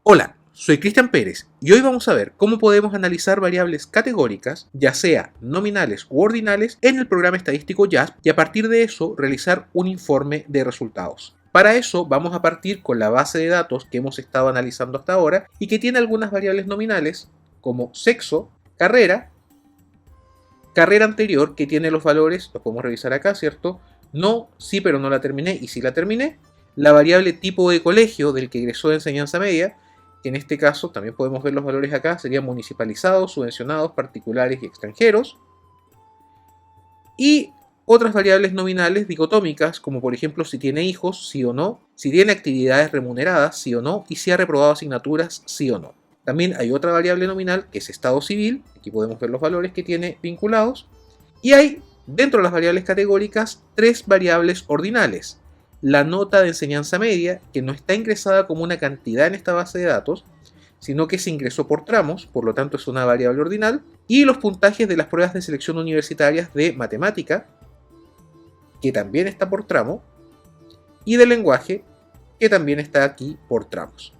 Hola, soy Cristian Pérez y hoy vamos a ver cómo podemos analizar variables categóricas, ya sea nominales u ordinales, en el programa estadístico JASP y a partir de eso realizar un informe de resultados. Para eso vamos a partir con la base de datos que hemos estado analizando hasta ahora y que tiene algunas variables nominales como sexo, carrera anterior que tiene los valores, los podemos revisar acá, ¿cierto? No, sí, pero no la terminé y sí la terminé. La variable tipo de colegio del que egresó de enseñanza media, que en este caso también podemos ver los valores acá, serían municipalizados, subvencionados, particulares y extranjeros. Y otras variables nominales dicotómicas, como por ejemplo si tiene hijos, sí o no, si tiene actividades remuneradas, sí o no, y si ha reprobado asignaturas, sí o no. También hay otra variable nominal que es estado civil, aquí podemos ver los valores que tiene vinculados, y hay dentro de las variables categóricas tres variables ordinales. La nota de enseñanza media, que no está ingresada como una cantidad en esta base de datos, sino que se ingresó por tramos, por lo tanto es una variable ordinal, y los puntajes de las pruebas de selección universitarias de matemática, que también está por tramo, y de lenguaje, que también está aquí por tramos.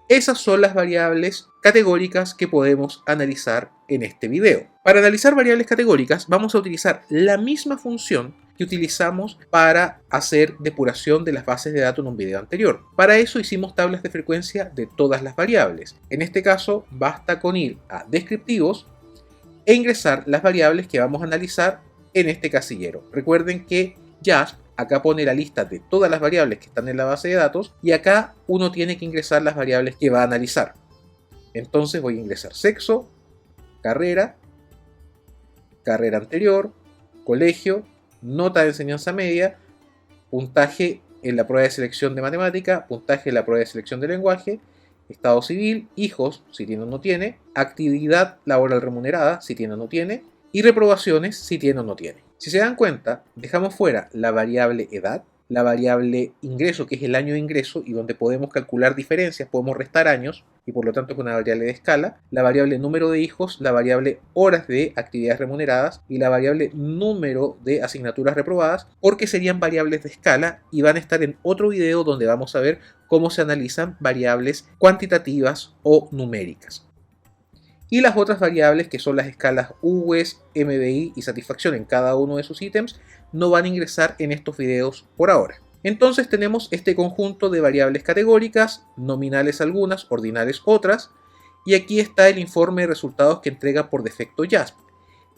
Esas son las variables categóricas que podemos analizar en este video. Para analizar variables categóricas vamos a utilizar la misma función que utilizamos para hacer depuración de las bases de datos en un video anterior. Para eso hicimos tablas de frecuencia de todas las variables. En este caso basta con ir a descriptivos e ingresar las variables que vamos a analizar en este casillero. Recuerden que JASP acá pone la lista de todas las variables que están en la base de datos y acá uno tiene que ingresar las variables que va a analizar. Entonces voy a ingresar sexo, carrera anterior, colegio, nota de enseñanza media, puntaje en la prueba de selección de matemática, puntaje en la prueba de selección de lenguaje, estado civil, hijos, si tiene o no tiene, actividad laboral remunerada, si tiene o no tiene, y reprobaciones, si tiene o no tiene. Si se dan cuenta, dejamos fuera la variable edad, la variable ingreso, que es el año de ingreso y donde podemos calcular diferencias, podemos restar años y por lo tanto es una variable de escala, la variable número de hijos, la variable horas de actividades remuneradas y la variable número de asignaturas reprobadas, porque serían variables de escala y van a estar en otro video donde vamos a ver cómo se analizan variables cuantitativas o numéricas. Y las otras variables, que son las escalas UES, MBI y satisfacción en cada uno de sus ítems, no van a ingresar en estos videos por ahora. Entonces tenemos este conjunto de variables categóricas, nominales algunas, ordinales otras, y aquí está el informe de resultados que entrega por defecto JASP,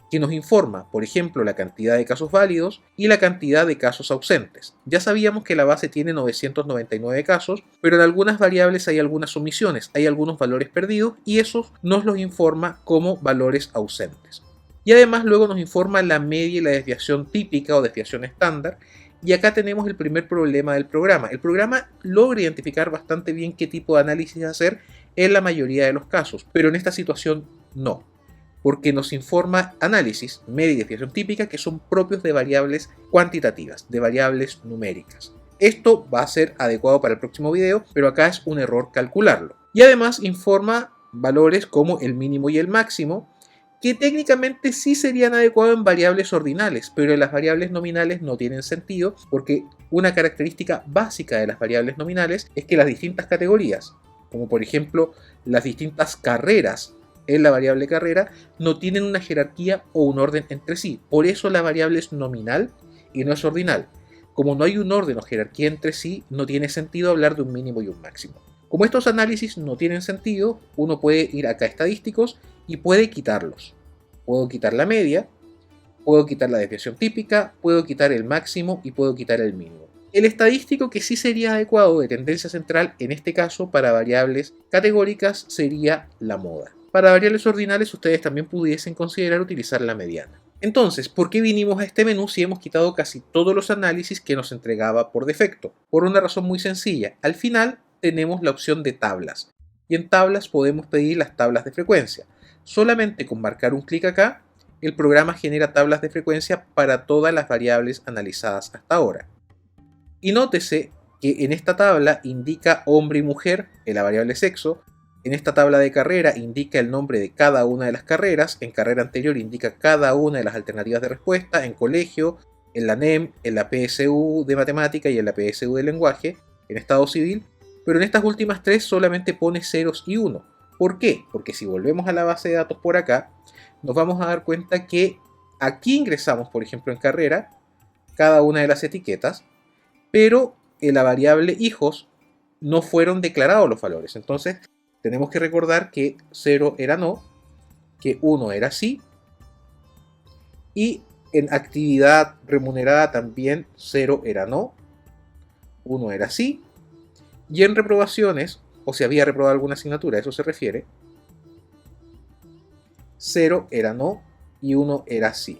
que nos informa, por ejemplo, la cantidad de casos válidos y la cantidad de casos ausentes. Ya sabíamos que la base tiene 999 casos, pero en algunas variables hay algunas omisiones, hay algunos valores perdidos y esos nos los informa como valores ausentes. Y además luego nos informa la media y la desviación típica o desviación estándar. Y acá tenemos el primer problema del programa. El programa logra identificar bastante bien qué tipo de análisis hacer en la mayoría de los casos, pero en esta situación no, porque nos informa análisis, media y desviación típica que son propios de variables cuantitativas, de variables numéricas. Esto va a ser adecuado para el próximo video, pero acá es un error calcularlo. Y además informa valores como el mínimo y el máximo, que técnicamente sí serían adecuados en variables ordinales, pero en las variables nominales no tienen sentido, porque una característica básica de las variables nominales es que las distintas categorías, como por ejemplo las distintas carreras en la variable carrera, no tienen una jerarquía o un orden entre sí. Por eso la variable es nominal y no es ordinal. Como no hay un orden o jerarquía entre sí, no tiene sentido hablar de un mínimo y un máximo. Como estos análisis no tienen sentido, uno puede ir acá a estadísticos y puede quitarlos. Puedo quitar la media, puedo quitar la desviación típica, puedo quitar el máximo y puedo quitar el mínimo. El estadístico que sí sería adecuado de tendencia central en este caso para variables categóricas sería la moda. Para variables ordinales ustedes también pudiesen considerar utilizar la mediana. Entonces, ¿por qué vinimos a este menú si hemos quitado casi todos los análisis que nos entregaba por defecto? Por una razón muy sencilla. Al final tenemos la opción de tablas. Y en tablas podemos pedir las tablas de frecuencia. Solamente con marcar un clic acá, el programa genera tablas de frecuencia para todas las variables analizadas hasta ahora. Y nótese que en esta tabla indica hombre y mujer en la variable sexo. En esta tabla de carrera indica el nombre de cada una de las carreras, en carrera anterior indica cada una de las alternativas de respuesta, en colegio, en la NEM, en la PSU de matemática y en la PSU de lenguaje, en estado civil, pero en estas últimas tres solamente pone ceros y 1. ¿Por qué? Porque si volvemos a la base de datos por acá, nos vamos a dar cuenta que aquí ingresamos, por ejemplo, en carrera, cada una de las etiquetas, pero en la variable hijos no fueron declarados los valores. Entonces, tenemos que recordar que 0 era no, que 1 era sí, y en actividad remunerada también 0 era no, 1 era sí, y en reprobaciones, o si había reprobado alguna asignatura, a eso se refiere, 0 era no y 1 era sí.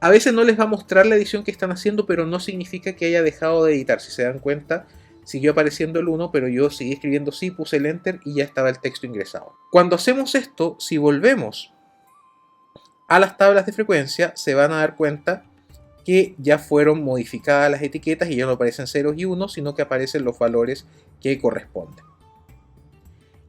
A veces no les va a mostrar la edición que están haciendo, pero no significa que haya dejado de editar. Si se dan cuenta, siguió apareciendo el 1, pero yo seguí escribiendo sí, puse el enter y ya estaba el texto ingresado. Cuando hacemos esto, si volvemos a las tablas de frecuencia, se van a dar cuenta que ya fueron modificadas las etiquetas y ya no aparecen ceros y 1, sino que aparecen los valores que corresponden.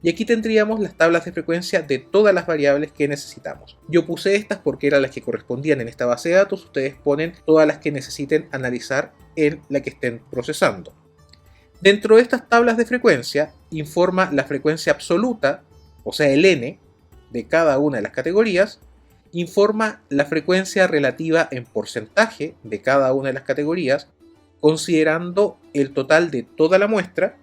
Y aquí tendríamos las tablas de frecuencia de todas las variables que necesitamos. Yo puse estas porque eran las que correspondían en esta base de datos. Ustedes ponen todas las que necesiten analizar en la que estén procesando. Dentro de estas tablas de frecuencia, informa la frecuencia absoluta, o sea el n, de cada una de las categorías. Informa la frecuencia relativa en porcentaje de cada una de las categorías, considerando el total de toda la muestra.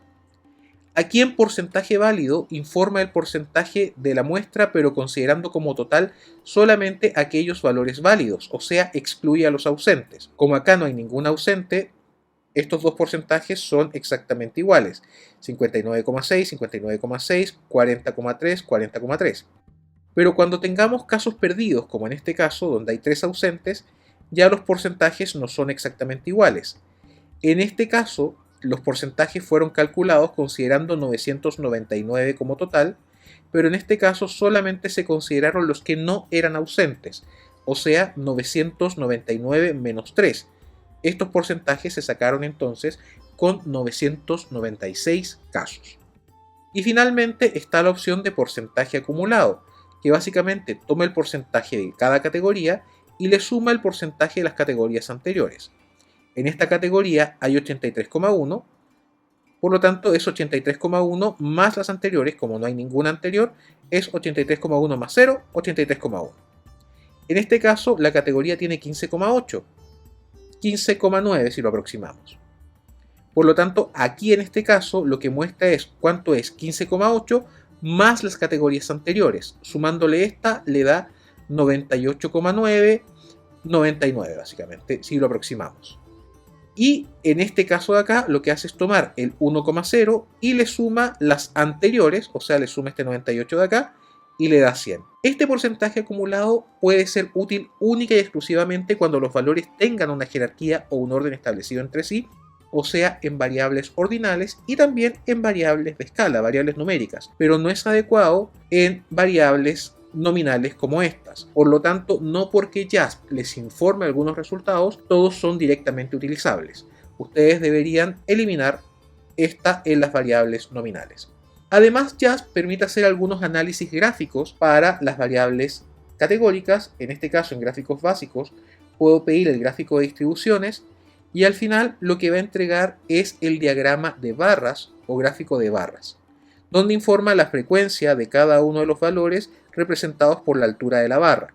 Aquí en porcentaje válido informa el porcentaje de la muestra, pero considerando como total solamente aquellos valores válidos, o sea, excluye a los ausentes. Como acá no hay ningún ausente, estos dos porcentajes son exactamente iguales, 59,6, 59,6, 40,3, 40,3. Pero cuando tengamos casos perdidos, como en este caso, donde hay 3 ausentes, ya los porcentajes no son exactamente iguales. En este caso, los porcentajes fueron calculados considerando 999 como total, pero en este caso solamente se consideraron los que no eran ausentes, o sea, 999 menos 3. Estos porcentajes se sacaron entonces con 996 casos. Y finalmente está la opción de porcentaje acumulado, que básicamente toma el porcentaje de cada categoría y le suma el porcentaje de las categorías anteriores. En esta categoría hay 83,1, por lo tanto es 83,1 más las anteriores, como no hay ninguna anterior, es 83,1 más 0, 83,1. En este caso la categoría tiene 15,8, 15,9 si lo aproximamos. Por lo tanto, aquí en este caso lo que muestra es cuánto es 15,8 más las categorías anteriores. Sumándole esta le da 98,9, 99 básicamente, si lo aproximamos. Y en este caso de acá lo que hace es tomar el 1,0 y le suma las anteriores, o sea, le suma este 98 de acá y le da 100. Este porcentaje acumulado puede ser útil única y exclusivamente cuando los valores tengan una jerarquía o un orden establecido entre sí, o sea, en variables ordinales y también en variables de escala, variables numéricas, pero no es adecuado en variables nominales como estas. Por lo tanto, no porque JASP les informe algunos resultados, todos son directamente utilizables. Ustedes deberían eliminar esta en las variables nominales. Además, JASP permite hacer algunos análisis gráficos para las variables categóricas. En este caso, en gráficos básicos, puedo pedir el gráfico de distribuciones y al final lo que va a entregar es el diagrama de barras o gráfico de barras, donde informa la frecuencia de cada uno de los valores representados por la altura de la barra.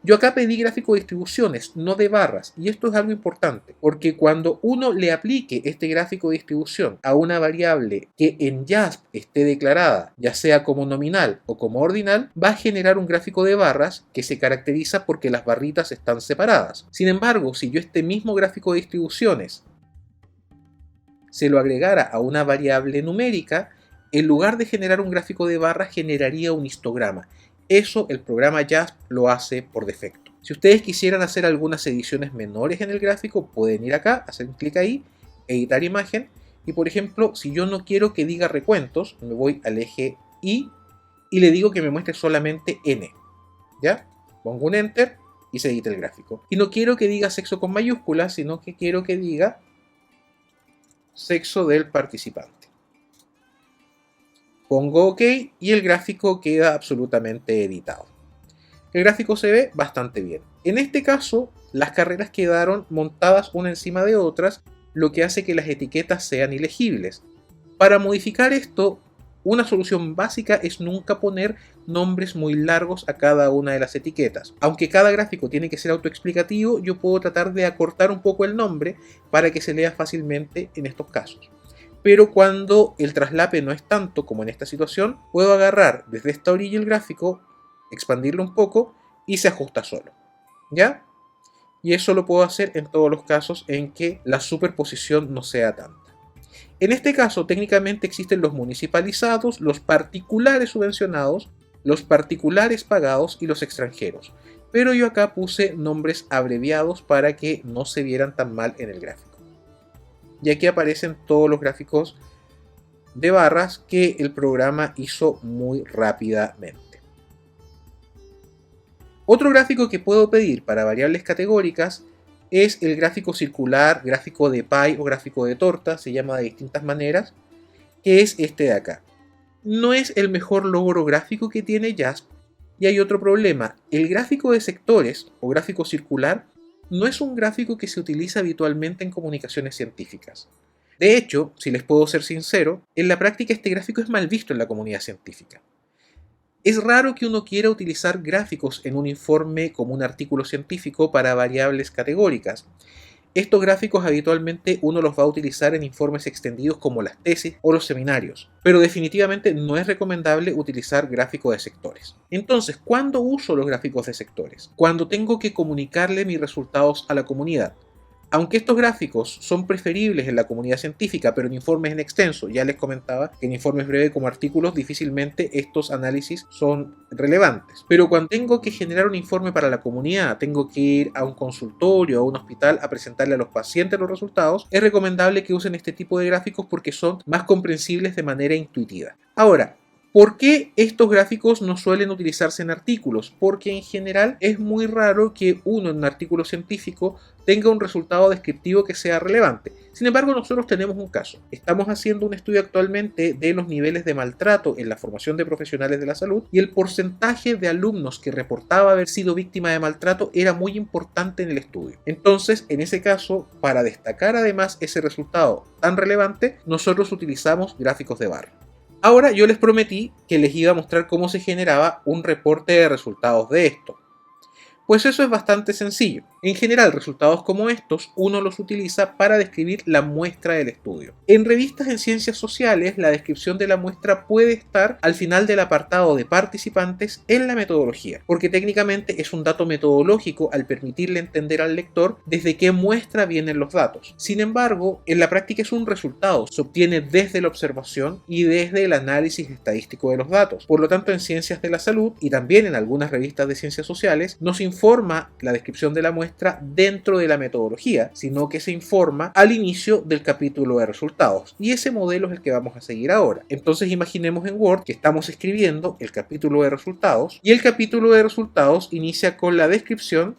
Yo acá pedí gráfico de distribuciones, no de barras, y esto es algo importante, porque cuando uno le aplique este gráfico de distribución a una variable que en JASP esté declarada, ya sea como nominal o como ordinal, va a generar un gráfico de barras que se caracteriza porque las barritas están separadas. Sin embargo, si yo este mismo gráfico de distribuciones se lo agregara a una variable numérica, en lugar de generar un gráfico de barras, generaría un histograma. Eso el programa JASP lo hace por defecto. Si ustedes quisieran hacer algunas ediciones menores en el gráfico, pueden ir acá, hacer un clic ahí, editar imagen, y por ejemplo, si yo no quiero que diga recuentos, me voy al eje Y y le digo que me muestre solamente N. ¿Ya? Pongo un Enter y se edita el gráfico. Y no quiero que diga sexo con mayúsculas, sino que quiero que diga sexo del participante. Pongo OK y el gráfico queda absolutamente editado. El gráfico se ve bastante bien. En este caso, las carreras quedaron montadas una encima de otras lo que hace que las etiquetas sean ilegibles. Para modificar esto, una solución básica es nunca poner nombres muy largos a cada una de las etiquetas. Aunque cada gráfico tiene que ser autoexplicativo, yo puedo tratar de acortar un poco el nombre para que se lea fácilmente en estos casos. Pero cuando el traslape no es tanto como en esta situación, puedo agarrar desde esta orilla el gráfico, expandirlo un poco y se ajusta solo. ¿Ya? Y eso lo puedo hacer en todos los casos en que la superposición no sea tanta. En este caso, técnicamente existen los municipalizados, los particulares subvencionados, los particulares pagados y los extranjeros. Pero yo acá puse nombres abreviados para que no se vieran tan mal en el gráfico. Y aquí aparecen todos los gráficos de barras que el programa hizo muy rápidamente. Otro gráfico que puedo pedir para variables categóricas es el gráfico circular, gráfico de pie o gráfico de torta, se llama de distintas maneras, que es este de acá. No es el mejor logro gráfico que tiene JASP, y hay otro problema. El gráfico de sectores o gráfico circular no es un gráfico que se utiliza habitualmente en comunicaciones científicas. De hecho, si les puedo ser sincero, en la práctica este gráfico es mal visto en la comunidad científica. Es raro que uno quiera utilizar gráficos en un informe como un artículo científico para variables categóricas. Estos gráficos habitualmente uno los va a utilizar en informes extendidos como las tesis o los seminarios, pero definitivamente no es recomendable utilizar gráficos de sectores. Entonces, ¿cuándo uso los gráficos de sectores? Cuando tengo que comunicarle mis resultados a la comunidad. Aunque estos gráficos son preferibles en la comunidad científica, pero en informes en extenso, ya les comentaba que en informes breves como artículos difícilmente estos análisis son relevantes. Pero cuando tengo que generar un informe para la comunidad, tengo que ir a un consultorio o a un hospital a presentarle a los pacientes los resultados, es recomendable que usen este tipo de gráficos porque son más comprensibles de manera intuitiva. Ahora, ¿por qué estos gráficos no suelen utilizarse en artículos? Porque en general es muy raro que uno en un artículo científico tenga un resultado descriptivo que sea relevante. Sin embargo, nosotros tenemos un caso. Estamos haciendo un estudio actualmente de los niveles de maltrato en la formación de profesionales de la salud y el porcentaje de alumnos que reportaba haber sido víctima de maltrato era muy importante en el estudio. Entonces, en ese caso, para destacar además ese resultado tan relevante, nosotros utilizamos gráficos de barra. Ahora yo les prometí que les iba a mostrar cómo se generaba un reporte de resultados de esto. Pues eso es bastante sencillo. En general, resultados como estos uno los utiliza para describir la muestra del estudio. En revistas en ciencias sociales, la descripción de la muestra puede estar al final del apartado de participantes en la metodología, porque técnicamente es un dato metodológico al permitirle entender al lector desde qué muestra vienen los datos. Sin embargo, en la práctica es un resultado, se obtiene desde la observación y desde el análisis estadístico de los datos. Por lo tanto, en ciencias de la salud y también en algunas revistas de ciencias sociales, nos informa la descripción de la muestra dentro de la metodología, sino que se informa al inicio del capítulo de resultados. Y ese modelo es el que vamos a seguir ahora. Entonces imaginemos en Word que estamos escribiendo el capítulo de resultados y el capítulo de resultados inicia con la descripción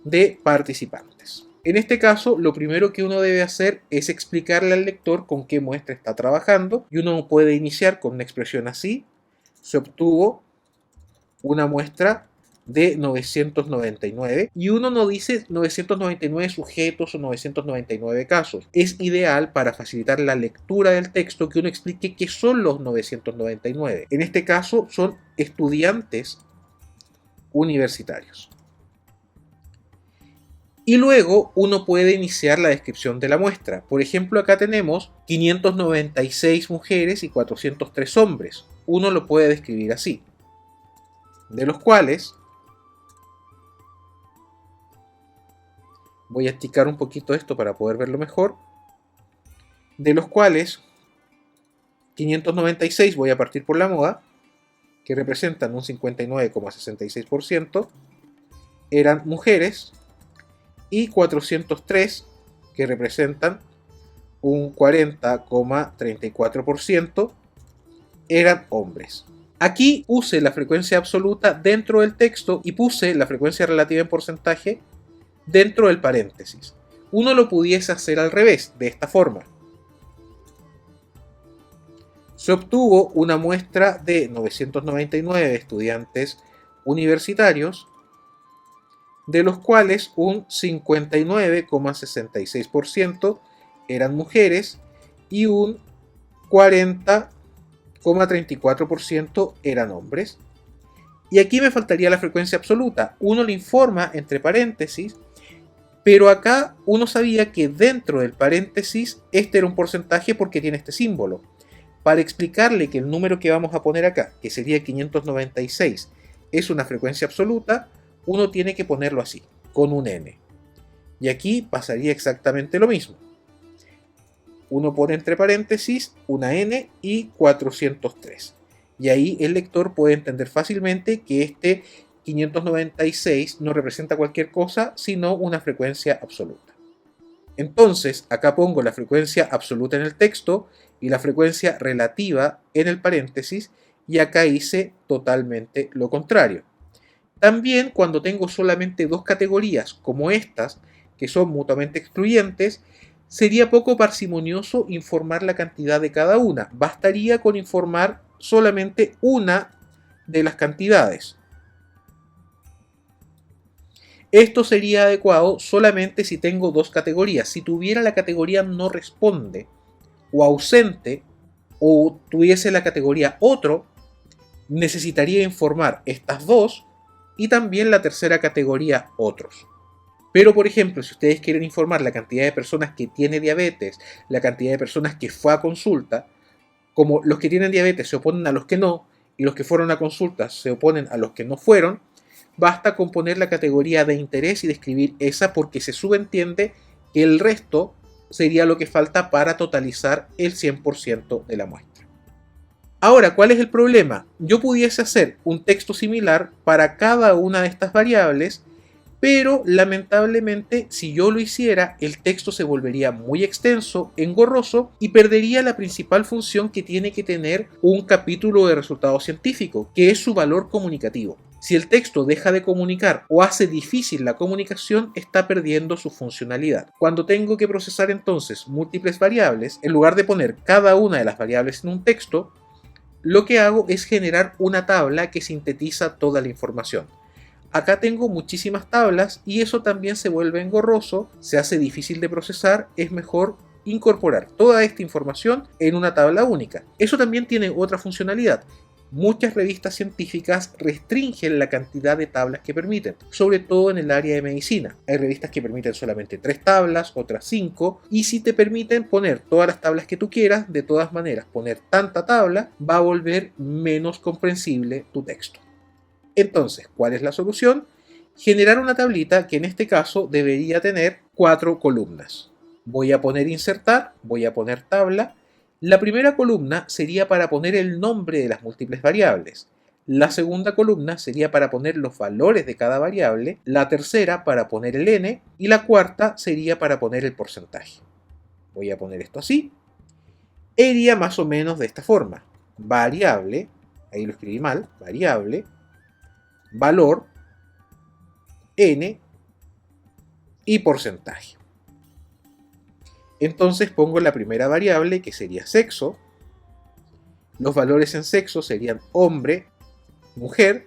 de participantes. En este caso, lo primero que uno debe hacer es explicarle al lector con qué muestra está trabajando y uno puede iniciar con una expresión así: se obtuvo una muestra de 999 y uno no dice 999 sujetos o 999 casos. Es ideal para facilitar la lectura del texto que uno explique qué son los 999. En este caso son estudiantes universitarios. Y luego uno puede iniciar la descripción de la muestra. Por ejemplo, acá tenemos 596 mujeres y 403 hombres. Uno lo puede describir así, de los cuales voy a esticar un poquito esto para poder verlo mejor. De los cuales 596, voy a partir por la moda, que representan un 59,66%, eran mujeres, y 403, que representan un 40,34%, eran hombres. Aquí puse la frecuencia absoluta dentro del texto y puse la frecuencia relativa en porcentaje dentro del paréntesis. Uno lo pudiese hacer al revés, de esta forma. Se obtuvo una muestra de 999 estudiantes universitarios, de los cuales un 59,66% eran mujeres y un 40,34% eran hombres. Y aquí me faltaría la frecuencia absoluta. Uno le informa entre paréntesis, pero acá uno sabía que dentro del paréntesis este era un porcentaje porque tiene este símbolo. Para explicarle que el número que vamos a poner acá, que sería 596, es una frecuencia absoluta, uno tiene que ponerlo así, con un n. Y aquí pasaría exactamente lo mismo. Uno pone entre paréntesis una n y 403. Y ahí el lector puede entender fácilmente que este 596 no representa cualquier cosa, sino una frecuencia absoluta. Entonces, acá pongo la frecuencia absoluta en el texto y la frecuencia relativa en el paréntesis, y acá hice totalmente lo contrario. También cuando tengo solamente dos categorías como estas, que son mutuamente excluyentes, sería poco parsimonioso informar la cantidad de cada una. Bastaría con informar solamente una de las cantidades. Esto sería adecuado solamente si tengo dos categorías. Si tuviera la categoría no responde o ausente, o tuviese la categoría otro, necesitaría informar estas dos y también la tercera categoría otros. Pero por ejemplo, si ustedes quieren informar la cantidad de personas que tiene diabetes, la cantidad de personas que fue a consulta, como los que tienen diabetes se oponen a los que no, y los que fueron a consulta se oponen a los que no fueron, basta con poner la categoría de interés y describir esa, porque se subentiende que el resto sería lo que falta para totalizar el 100% de la muestra. Ahora, ¿cuál es el problema? Yo pudiese hacer un texto similar para cada una de estas variables, pero lamentablemente si yo lo hiciera, el texto se volvería muy extenso, engorroso, y perdería la principal función que tiene que tener un capítulo de resultado científico, que es su valor comunicativo. Si el texto deja de comunicar o hace difícil la comunicación, está perdiendo su funcionalidad. Cuando tengo que procesar entonces múltiples variables, en lugar de poner cada una de las variables en un texto, lo que hago es generar una tabla que sintetiza toda la información. Acá tengo muchísimas tablas y eso también se vuelve engorroso, se hace difícil de procesar, es mejor incorporar toda esta información en una tabla única. Eso también tiene otra funcionalidad. Muchas revistas científicas restringen la cantidad de tablas que permiten, sobre todo en el área de medicina. Hay revistas que permiten solamente 3 tablas, otras 5, y si te permiten poner todas las tablas que tú quieras, de todas maneras, poner tanta tabla va a volver menos comprensible tu texto. Entonces, ¿cuál es la solución? Generar una tablita que en este caso debería tener 4 columnas. Voy a poner insertar, voy a poner tabla. La primera columna sería para poner el nombre de las múltiples variables. La segunda columna sería para poner los valores de cada variable. La tercera para poner el n. Y la cuarta sería para poner el porcentaje. Voy a poner esto así. Iría más o menos de esta forma. Variable, ahí lo escribí mal, variable, valor, n y porcentaje. Entonces pongo la primera variable, que sería sexo. Los valores en sexo serían hombre, mujer.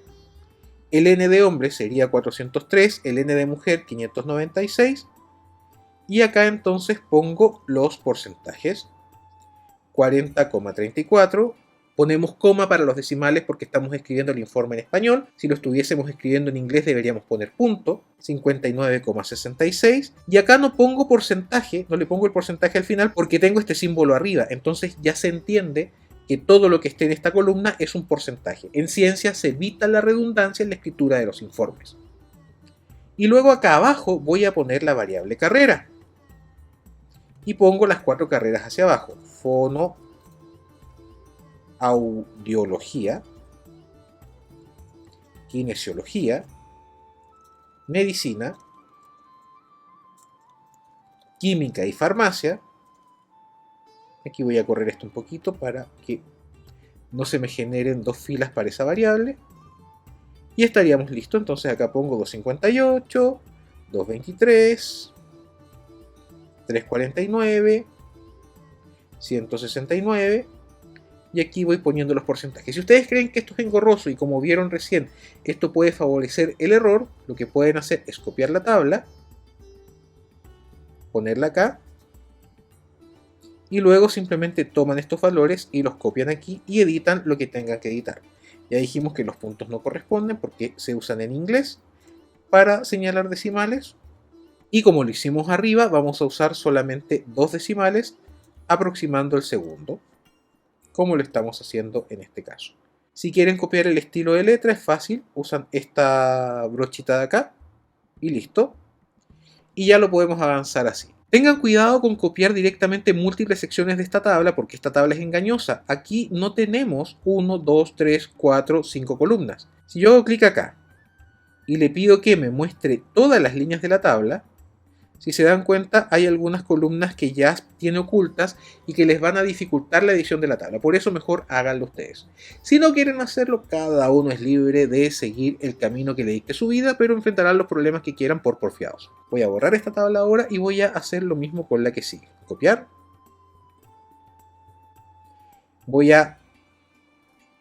El n de hombre sería 403, el n de mujer 596. Y acá entonces pongo los porcentajes. 40,34. Ponemos coma para los decimales porque estamos escribiendo el informe en español. Si lo estuviésemos escribiendo en inglés deberíamos poner punto. 59,66. Y acá no pongo porcentaje, no le pongo el porcentaje al final porque tengo este símbolo arriba. Entonces ya se entiende que todo lo que esté en esta columna es un porcentaje. En ciencia se evita la redundancia en la escritura de los informes. Y luego acá abajo voy a poner la variable carrera. Y pongo las 4 carreras hacia abajo. Fono, audiología, kinesiología, medicina, química y farmacia. Aquí voy a correr esto un poquito para que no se me generen 2 filas para esa variable. Y estaríamos listos. Entonces acá pongo 258, 223, 349, 169. Y aquí voy poniendo los porcentajes. Si ustedes creen que esto es engorroso y como vieron recién, esto puede favorecer el error, lo que pueden hacer es copiar la tabla, ponerla acá y luego simplemente toman estos valores y los copian aquí y editan lo que tengan que editar. Ya dijimos que los puntos no corresponden porque se usan en inglés para señalar decimales, y como lo hicimos arriba vamos a usar solamente 2 decimales aproximando el segundo, como lo estamos haciendo en este caso. Si quieren copiar el estilo de letra es fácil, usan esta brochita de acá y listo. Y ya lo podemos avanzar así. Tengan cuidado con copiar directamente múltiples secciones de esta tabla porque esta tabla es engañosa. Aquí no tenemos 1, 2, 3, 4, 5 columnas. Si yo hago clic acá y le pido que me muestre todas las líneas de la tabla, si se dan cuenta hay algunas columnas que ya tiene ocultas y que les van a dificultar la edición de la tabla. Por eso mejor háganlo ustedes. Si no quieren hacerlo, cada uno es libre de seguir el camino que le dicte su vida, pero enfrentarán los problemas que quieran por porfiados. Voy a borrar esta tabla ahora y voy a hacer lo mismo con la que sigue. Copiar. Voy a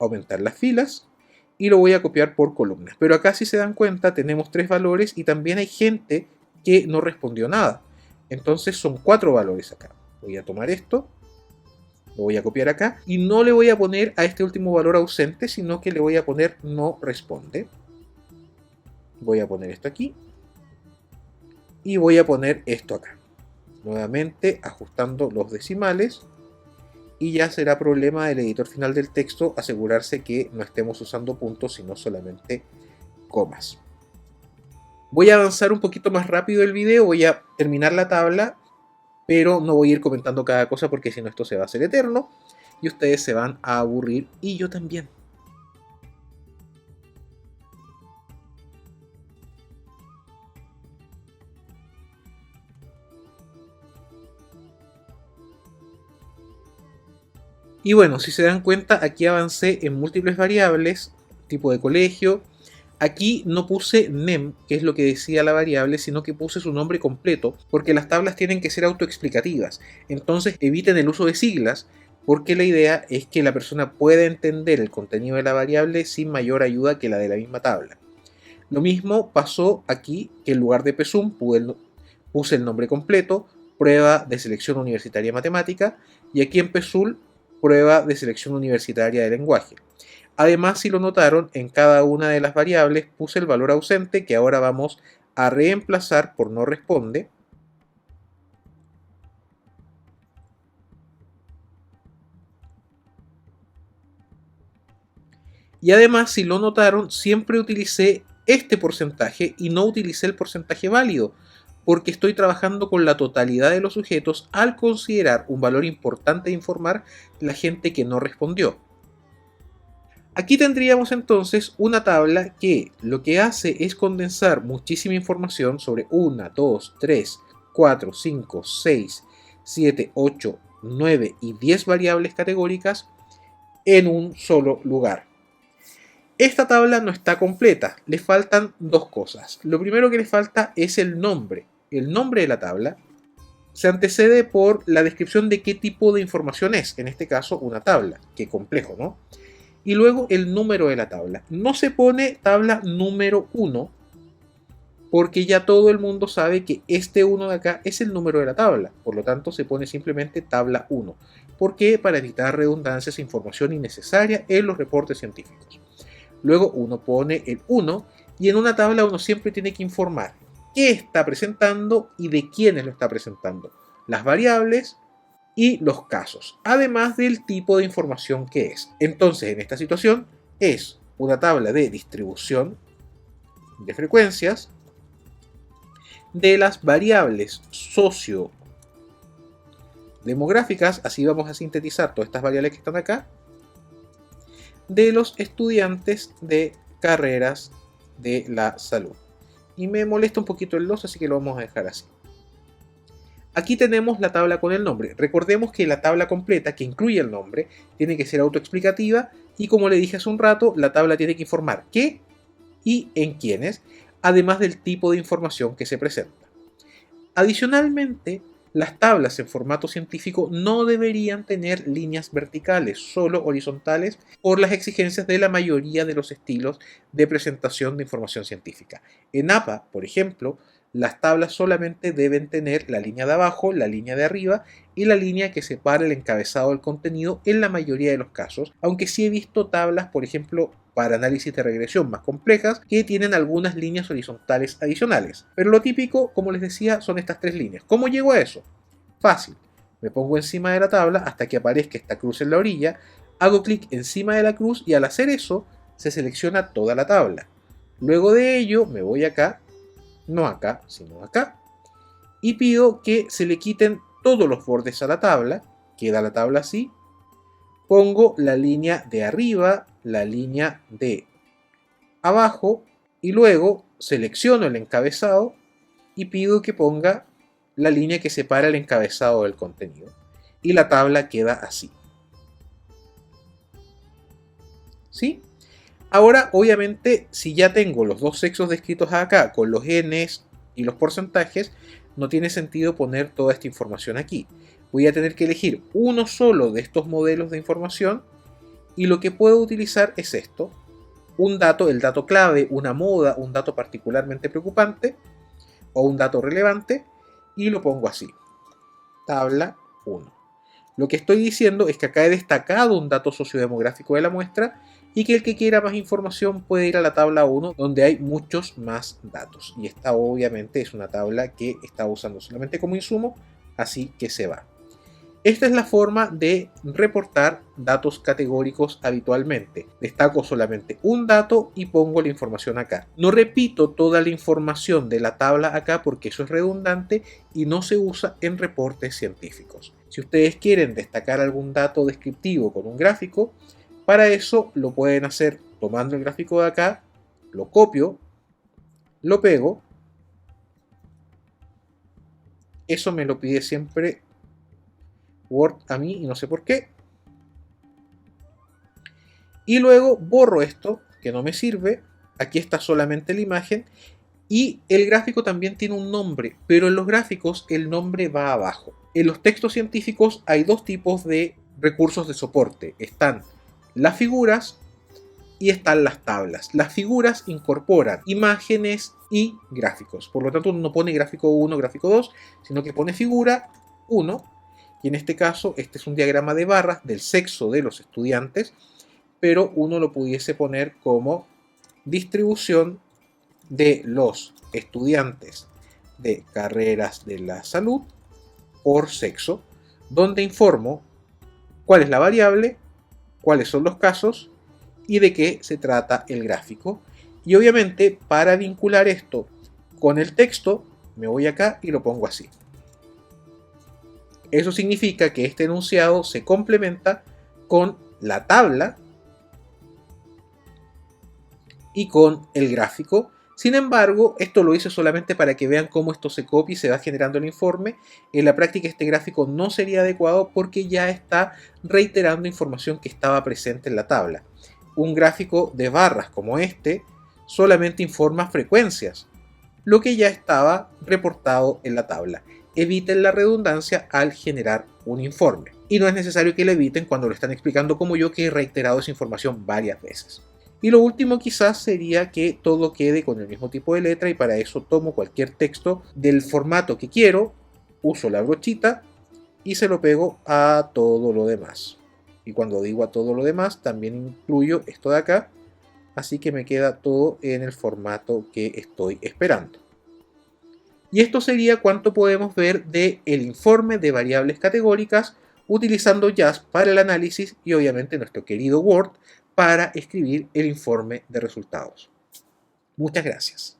aumentar las filas y lo voy a copiar por columnas. Pero acá, si se dan cuenta, tenemos 3 valores y también hay gente que no respondió nada. Entonces son 4 valores acá. Voy a tomar esto, lo voy a copiar acá y no le voy a poner a este último valor ausente, sino que le voy a poner no responde. Voy a poner esto aquí y voy a poner esto acá. Nuevamente ajustando los decimales y ya será problema del editor final del texto asegurarse que no estemos usando puntos sino solamente comas. Voy a avanzar un poquito más rápido el video, voy a terminar la tabla, pero no voy a ir comentando cada cosa porque si no esto se va a hacer eterno y ustedes se van a aburrir y yo también. Y bueno, si se dan cuenta, aquí avancé en múltiples variables, tipo de colegio. Aquí no puse NEM, que es lo que decía la variable, sino que puse su nombre completo, porque las tablas tienen que ser autoexplicativas. Entonces eviten el uso de siglas, porque la idea es que la persona pueda entender el contenido de la variable sin mayor ayuda que la de la misma tabla. Lo mismo pasó aquí, que en lugar de PSUM puse el nombre completo, prueba de selección universitaria matemática, y aquí en PSUL, prueba de selección universitaria de lenguaje. Además, si lo notaron, en cada una de las variables puse el valor ausente que ahora vamos a reemplazar por no responde. Y además, si lo notaron, siempre utilicé este porcentaje y no utilicé el porcentaje válido, porque estoy trabajando con la totalidad de los sujetos al considerar un valor importante de informar la gente que no respondió. Aquí tendríamos entonces una tabla que lo que hace es condensar muchísima información sobre 1, 2, 3, 4, 5, 6, 7, 8, 9 y 10 variables categóricas en un solo lugar. Esta tabla no está completa, le faltan 2 cosas. Lo primero que le falta es el nombre. El nombre de la tabla se antecede por la descripción de qué tipo de información es, en este caso una tabla. Qué complejo, ¿no? Y luego el número de la tabla. No se pone tabla número 1 porque ya todo el mundo sabe que este 1 de acá es el número de la tabla. Por lo tanto se pone simplemente tabla 1. ¿Por qué? Para evitar redundancias e información innecesaria en los reportes científicos. Luego uno pone el 1 y en una tabla uno siempre tiene que informar qué está presentando y de quiénes lo está presentando. Las variables y los casos, además del tipo de información que es. Entonces, en esta situación es una tabla de distribución de frecuencias de las variables sociodemográficas, así vamos a sintetizar todas estas variables que están acá, de los estudiantes de carreras de la salud. Y me molesta un poquito el 2, así que lo vamos a dejar así. Aquí tenemos la tabla con el nombre. Recordemos que la tabla completa, que incluye el nombre, tiene que ser autoexplicativa y, como le dije hace un rato, la tabla tiene que informar qué y en quiénes, además del tipo de información que se presenta. Adicionalmente, las tablas en formato científico no deberían tener líneas verticales, solo horizontales, por las exigencias de la mayoría de los estilos de presentación de información científica. En APA, por ejemplo, las tablas solamente deben tener la línea de abajo, la línea de arriba y la línea que separa el encabezado del contenido en la mayoría de los casos, aunque sí he visto tablas, por ejemplo, para análisis de regresión más complejas, que tienen algunas líneas horizontales adicionales. Pero lo típico, como les decía, son estas tres líneas. ¿Cómo llego a eso? Fácil. Me pongo encima de la tabla hasta que aparezca esta cruz en la orilla, hago clic encima de la cruz y al hacer eso se selecciona toda la tabla. Luego de ello me voy acá, no acá, sino acá, y pido que se le quiten todos los bordes a la tabla, queda la tabla así, pongo la línea de arriba, la línea de abajo y luego selecciono el encabezado y pido que ponga la línea que separa el encabezado del contenido y la tabla queda así. ¿Sí? Ahora, obviamente, si ya tengo los dos sexos descritos acá con los n's y los porcentajes, no tiene sentido poner toda esta información aquí. Voy a tener que elegir uno solo de estos modelos de información y lo que puedo utilizar es esto. Un dato, el dato clave, una moda, un dato particularmente preocupante o un dato relevante y lo pongo así. Tabla 1. Lo que estoy diciendo es que acá he destacado un dato sociodemográfico de la muestra y que el que quiera más información puede ir a la tabla 1 donde hay muchos más datos. Y esta obviamente es una tabla que estaba usando solamente como insumo, así que se va. Esta es la forma de reportar datos categóricos habitualmente. Destaco solamente un dato y pongo la información acá. No repito toda la información de la tabla acá porque eso es redundante y no se usa en reportes científicos. Si ustedes quieren destacar algún dato descriptivo con un gráfico, para eso lo pueden hacer tomando el gráfico de acá, lo copio, lo pego. Eso me lo pide siempre Word a mí y no sé por qué. Y luego borro esto que no me sirve. Aquí está solamente la imagen. Y el gráfico también tiene un nombre, pero en los gráficos el nombre va abajo. En los textos científicos hay dos tipos de recursos de soporte. Están las figuras y están las tablas. Las figuras incorporan imágenes y gráficos. Por lo tanto, no pone gráfico 1, gráfico 2, sino que pone figura 1. Y en este caso, este es un diagrama de barras del sexo de los estudiantes, pero uno lo pudiese poner como distribución de los estudiantes de carreras de la salud por sexo, donde informo cuál es la variable, cuáles son los casos y de qué se trata el gráfico. Y obviamente, para vincular esto con el texto, me voy acá y lo pongo así. Eso significa que este enunciado se complementa con la tabla y con el gráfico. Sin embargo, esto lo hice solamente para que vean cómo esto se copia y se va generando el informe. En la práctica este gráfico no sería adecuado porque ya está reiterando información que estaba presente en la tabla. Un gráfico de barras como este solamente informa frecuencias, lo que ya estaba reportado en la tabla. Eviten la redundancia al generar un informe. Y no es necesario que lo eviten cuando lo están explicando como yo, que he reiterado esa información varias veces. Y lo último quizás sería que todo quede con el mismo tipo de letra y para eso tomo cualquier texto del formato que quiero, uso la brochita y se lo pego a todo lo demás. Y cuando digo a todo lo demás también incluyo esto de acá, así que me queda todo en el formato que estoy esperando. Y esto sería cuánto podemos ver del informe de variables categóricas utilizando JASP para el análisis y obviamente nuestro querido Word para escribir el informe de resultados. Muchas gracias.